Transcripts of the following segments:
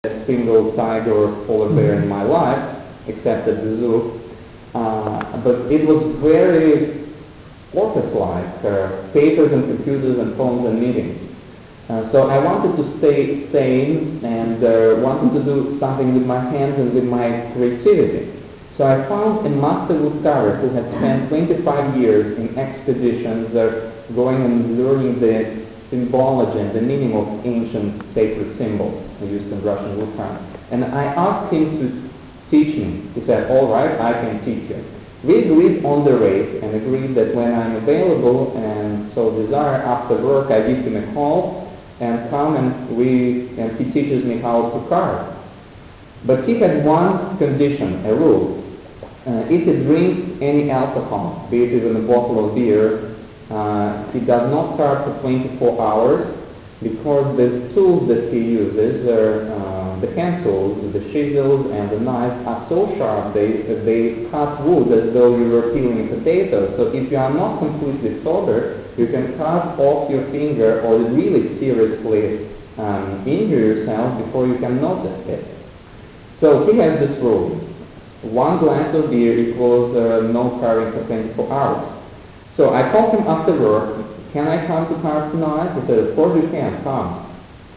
a single tiger or polar bear in my life, except at the zoo. But it was very office-like, papers and computers and phones and meetings. So I wanted to stay sane and wanted to do something with my hands and with my creativity. So I found a master woodcarver who had spent 25 years in expeditions going and learning the symbology and the meaning of ancient sacred symbols used in Russian woodcarving. And I asked him to teach me. He said, all right, I can teach you. We agreed on the rate and agreed that when I'm available and so desire after work, I give him a call and come and he teaches me how to carve. But he had one condition, a rule. If he drinks any alcohol, be it even a bottle of beer, he does not carve for 24 hours because the tools that he uses, the hand tools, the chisels and the knives are so sharp they cut wood as though you were peeling a potato. So if you are not completely sober, you can cut off your finger or really seriously injure yourself before you can notice it. So he has this rule. One glass of beer equals no carving for 24 hours. So I called him after work. Can I come to carve tonight? He said, of course you can, come.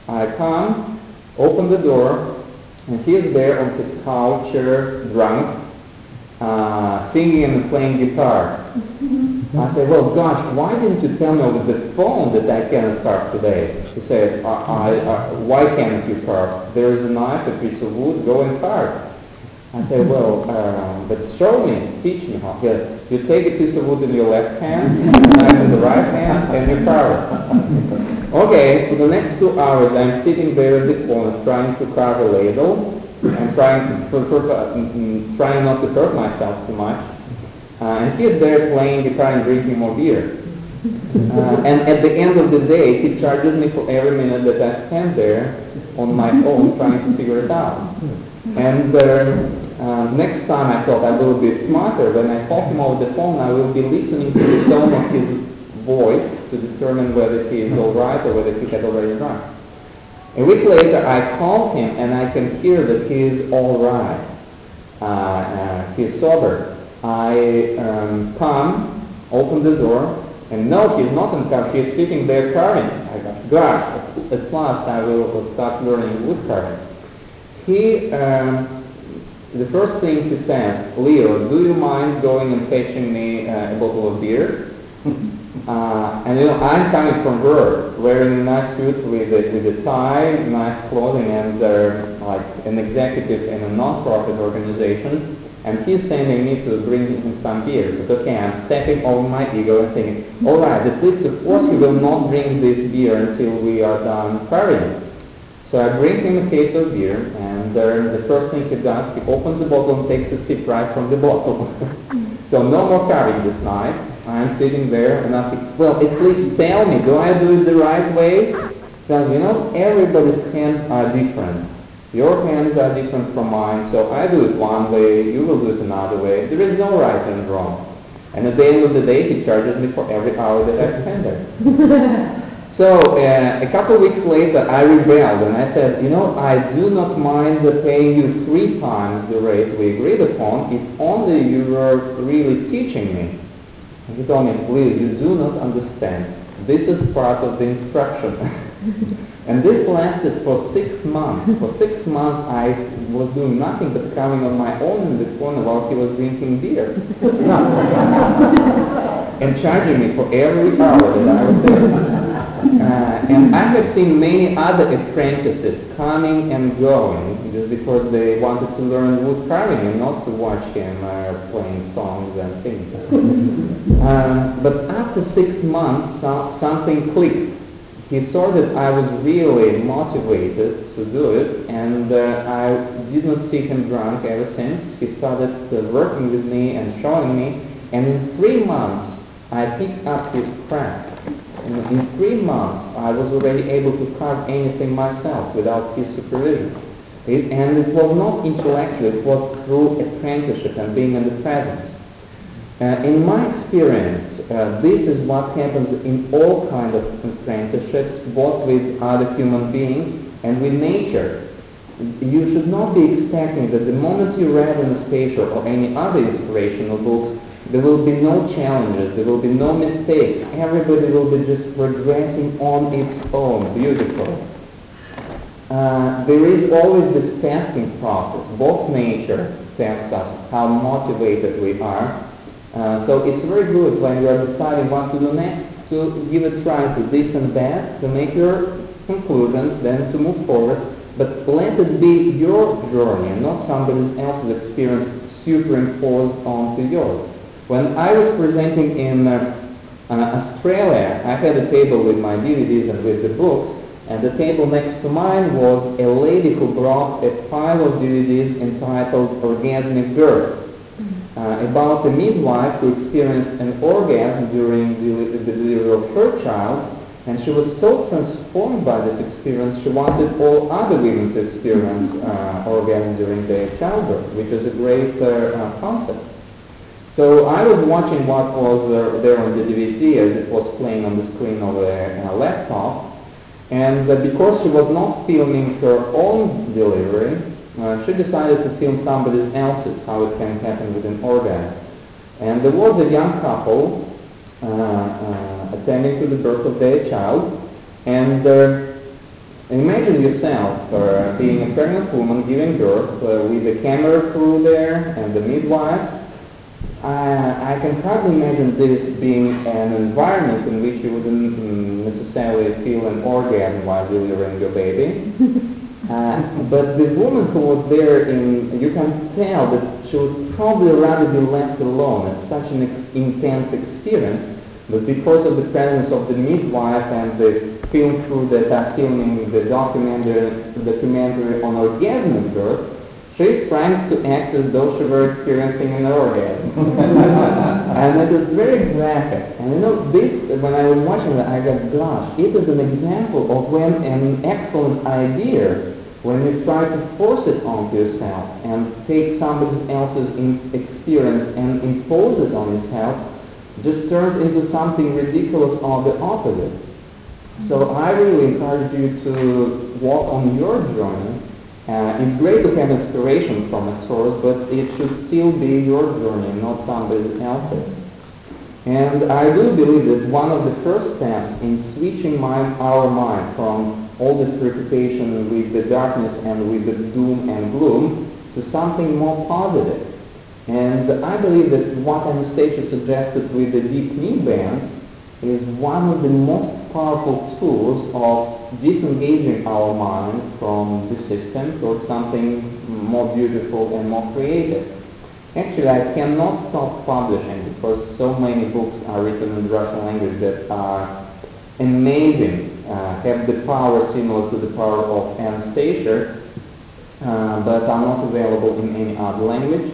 I come, open the door, and he is there on his couch, drunk, singing and playing guitar. I said, well, gosh, why didn't you tell me over the phone that I cannot carve today? He said, why can't you carve? There is a knife, a piece of wood, go and carve. I said, well, but show me, teach me how. You take a piece of wood in your left hand, a knife in the right hand, and you carve it. Okay, for the next 2 hours I'm sitting there at the corner trying to carve a ladle and trying not to hurt myself too much. And he is there playing guitar and drinking more beer. And at the end of the day, he charges me for every minute that I spend there on my own trying to figure it out. And next time I thought I will be smarter. When I call him over the phone, I will be listening to the tone of his voice to determine whether he is all right or whether he had already drunk. A week later, I called him and I can hear that he is all right. He is sober. I come, open the door, and no, he's not in carving. He's sitting there carving. I thought, gosh, at last I will start learning wood carving. The first thing he says, Leo, do you mind going and fetching me a bottle of beer? And I'm coming from work, wearing a nice suit with a tie, nice clothing, and like an executive in a non-profit organization. And he's sending me to bring him some beer. But okay, I'm stepping over my ego and thinking, all right, at least of course he will not drink this beer until we are done carving. So I bring him a case of beer, and the first thing he does, he opens the bottle and takes a sip right from the bottle. So no more carving this night. I'm sitting there and asking, well, at least tell me, do I do it the right way? Because, everybody's hands are different. Your hands are different from mine, so I do it one way, you will do it another way. There is no right and wrong. And at the end of the day, he charges me for every hour that I spend there. So a couple of weeks later, I rebelled and I said, I do not mind paying you 3 times the rate we agreed upon if only you were really teaching me. And he told me, Leo, you do not understand. This is part of the instruction. And this lasted for 6 months. For 6 months, I was doing nothing but carving on my own in the corner while he was drinking beer. And charging me for every hour that I was there. And I have seen many other apprentices coming and going just because they wanted to learn wood carving and not to watch him playing songs and singing. But after 6 months, something clicked. He saw that I was really motivated to do it, and I did not see him drunk ever since. He started working with me and showing me, and in 3 months I picked up his craft. In 3 months I was already able to carve anything myself without his supervision. And it was not intellectual, it was through apprenticeship and being in the presence. In my experience, this is what happens in all kinds of apprenticeships, both with other human beings and with nature. you should not be expecting that the moment you read Anastasia or any other inspirational books, there will be no challenges, there will be no mistakes. Everybody will be just progressing on its own, beautiful. There is always this testing process. Both nature tests us, how motivated we are. So it's very good when you are deciding what to do next, to give a try to this and that, to make your conclusions, then to move forward. But let it be your journey and not somebody else's experience superimposed onto yours. When I was presenting in Australia, I had a table with my DVDs and with the books, and the table next to mine was a lady who brought a pile of DVDs entitled Orgasmic Birth, about a midwife who experienced an orgasm during the delivery of her child, and she was so transformed by this experience, she wanted all other women to experience orgasm during their childbirth, which is a great concept. So I was watching what was there on the DVD as it was playing on the screen of a laptop, and because she was not filming her own delivery, she decided to film somebody else's, how it can happen with an orgasm. And there was a young couple attending to the birth of their child, and imagine yourself being a pregnant woman giving birth with the camera crew there and the midwives. I can hardly imagine this being an environment in which you wouldn't necessarily feel an orgasm while delivering your baby. But the woman who was there, you can tell that she would probably rather be left alone. It's such an intense experience. But because of the presence of the midwife and the film crew that are filming the documentary on orgasmic birth, she's trying to act as though she were experiencing an orgasm. And it is very graphic. And you know, this, when I was watching it, I got, gosh, it is an example of when an excellent idea, when you try to force it onto yourself and take somebody else's experience and impose it on yourself, just turns into something ridiculous or the opposite. So I really encourage you to walk on your journey. It's great to have inspiration from a source, but it should still be your journey, not somebody else's. And I do believe that one of the first steps in switching our mind from all this preoccupation with the darkness and with the doom and gloom to something more positive. And I believe that what Anastasia suggested with the deep knee bands is one of the most powerful tools of disengaging our mind from the system towards something more beautiful and more creative. Actually, I cannot stop publishing because so many books are written in the Russian language that are amazing, have the power similar to the power of Anastasia, but are not available in any other language.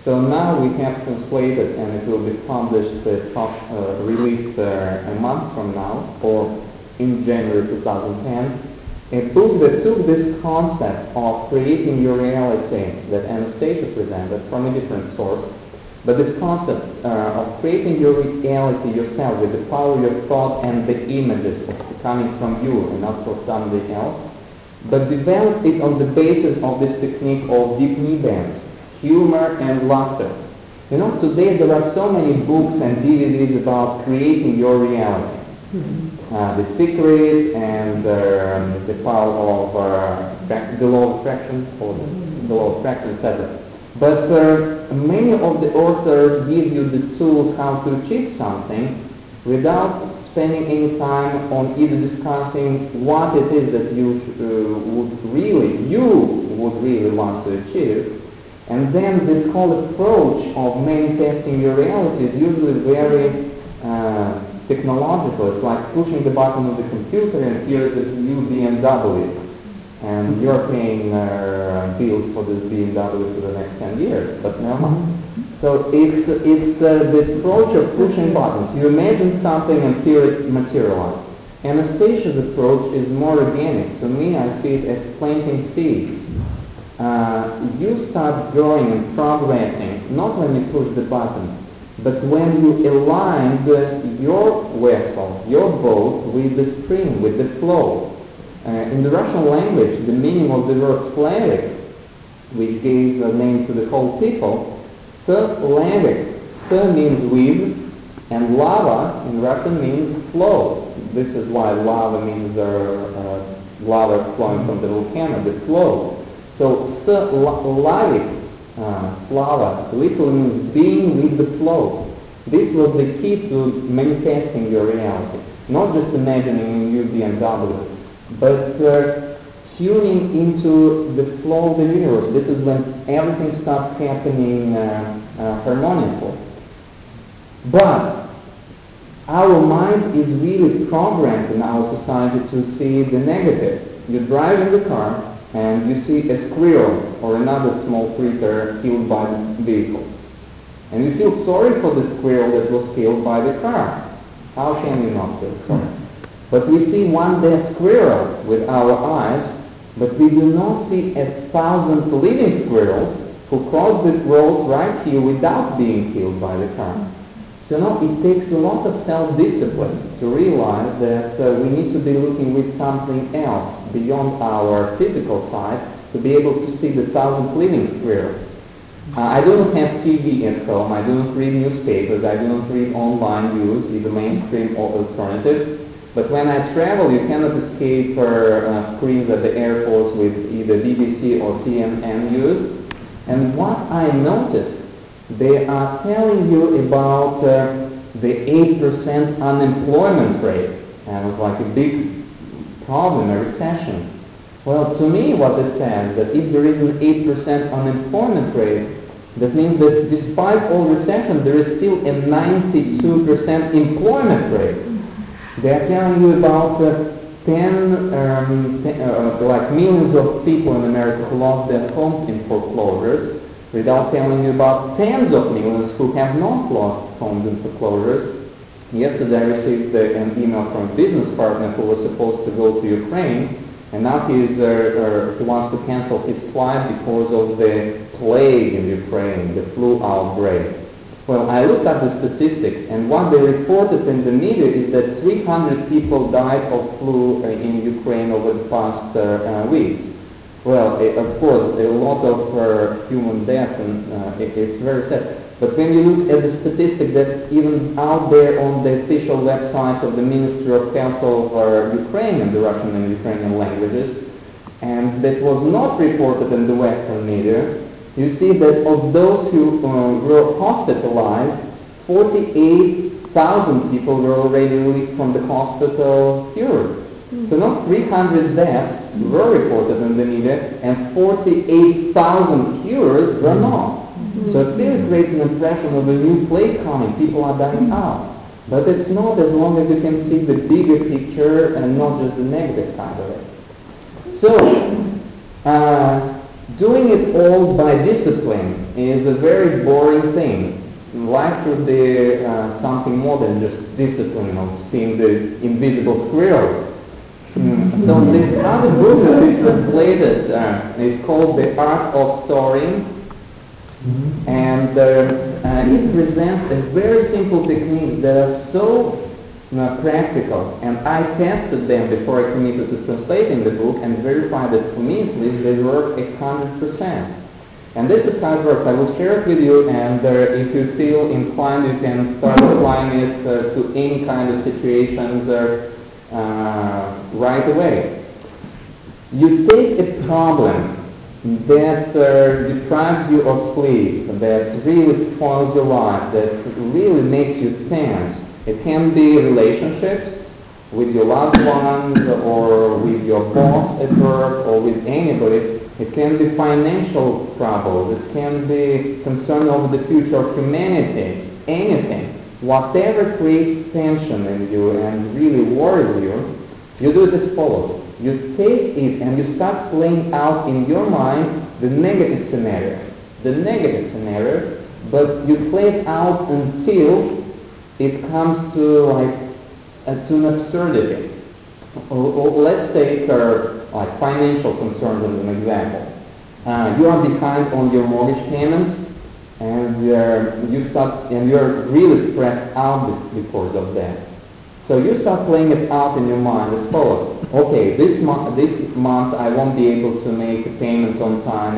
So now we have translated, and it will be published, released a month from now, or in January 2010, a book that took this concept of creating your reality that Anastasia presented from a different source, but this concept of creating your reality yourself with the power of your thought and the images coming from you and not from somebody else, but developed it on the basis of this technique of deep knee bands, humor and laughter. You know, today there are so many books and DVDs about creating your reality. The Secret and the power of the law of attraction, or the law of attraction, etc. But many of the authors give you the tools how to achieve something without spending any time on either discussing what it is that you would really want to achieve. And then this whole approach of manifesting your reality is usually very technological. It's like pushing the button of the computer and here's a new BMW. And you're paying bills for this BMW for the next 10 years, but never mind. So it's the approach of pushing buttons. You imagine something and feel it materialize. Anastasia's approach is more organic. To me, I see it as planting seeds. You start growing and progressing, not when you push the button, but when you align your vessel, your boat, with the stream, with the flow. In the Russian language, the meaning of the word Slavic, which gave a name to the whole people, Slavic. Means with, and lava in Russian means flow. This is why lava means lava flowing from the volcano, the flow. So Slavic, Slava, literally means being with the flow. This was the key to manifesting your reality. Not just imagining a new BMW, but tuning into the flow of the universe. This is when everything starts happening harmoniously. But our mind is really programmed in our society to see the negative. You drive in the car and you see a squirrel or another small creature killed by the vehicles. And you feel sorry for the squirrel that was killed by the car. How can you not feel sorry? But we see one dead squirrel with our eyes, but we do not see 1,000 living squirrels who crossed the road right here without being killed by the car. So now it takes a lot of self-discipline to realize that we need to be looking with something else beyond our physical side to be able to see the 1,000 living squirrels. I do not have TV at home, I do not read newspapers, I do not read online news, either mainstream or alternative. But when I travel, you cannot escape screens at the airports with either BBC or CNN news. And what I noticed, they are telling you about the 8% unemployment rate. And it was like a big problem, a recession. Well, to me what it says, that if there is an 8% unemployment rate, that means that despite all recession, there is still a 92% employment rate. They are telling you about like millions of people in America who lost their homes in foreclosures, without telling you about tens of millions who have not lost homes in foreclosures. Yesterday I received an email from a business partner who was supposed to go to Ukraine, and now he wants to cancel his flight because of the plague in Ukraine, the flu outbreak. Well, I looked at the statistics, and what they reported in the media is that 300 people died of flu in Ukraine over the past weeks. Well, of course, a lot of human death, and it's very sad. But when you look at the statistic that's even out there on the official websites of the Ministry of Health of Ukraine in the Russian and Ukrainian languages, and that was not reported in the Western media, you see that of those who were hospitalized, 48,000 people were already released from the hospital cured. So not 300 deaths were reported in the media, and 48,000 cures were not. So it really creates an impression of a new plague coming. People are dying out. But it's not, as long as you can see the bigger picture and not just the negative side of it. So, doing it all by discipline is a very boring thing. Life should be something more than just discipline of seeing the invisible squirrels. So this other book that we translated is called The Art of Soaring, and it presents a very simple techniques that are so practical, and I tested them before I committed to translating the book and verified that for me at least they work 100%. And this is how it works. I will share it with you, and if you feel inclined you can start applying it to any kind of situations right away. You take a problem that deprives you of sleep, that really spoils your life, that really makes you tense. It can be relationships with your loved ones, or with your boss at work, or with anybody. It can be financial troubles. It can be concern over the future of humanity. Anything. Whatever creates tension in you and really worries you, you do it as follows. You take it and you start playing out in your mind the negative scenario. The negative scenario, but you play it out until it comes to to an absurdity. Let's take like financial concerns as an example. You are behind on your mortgage payments, and you're really stressed out because of that. So you start playing it out in your mind as follows. Okay, this month I won't be able to make a payment on time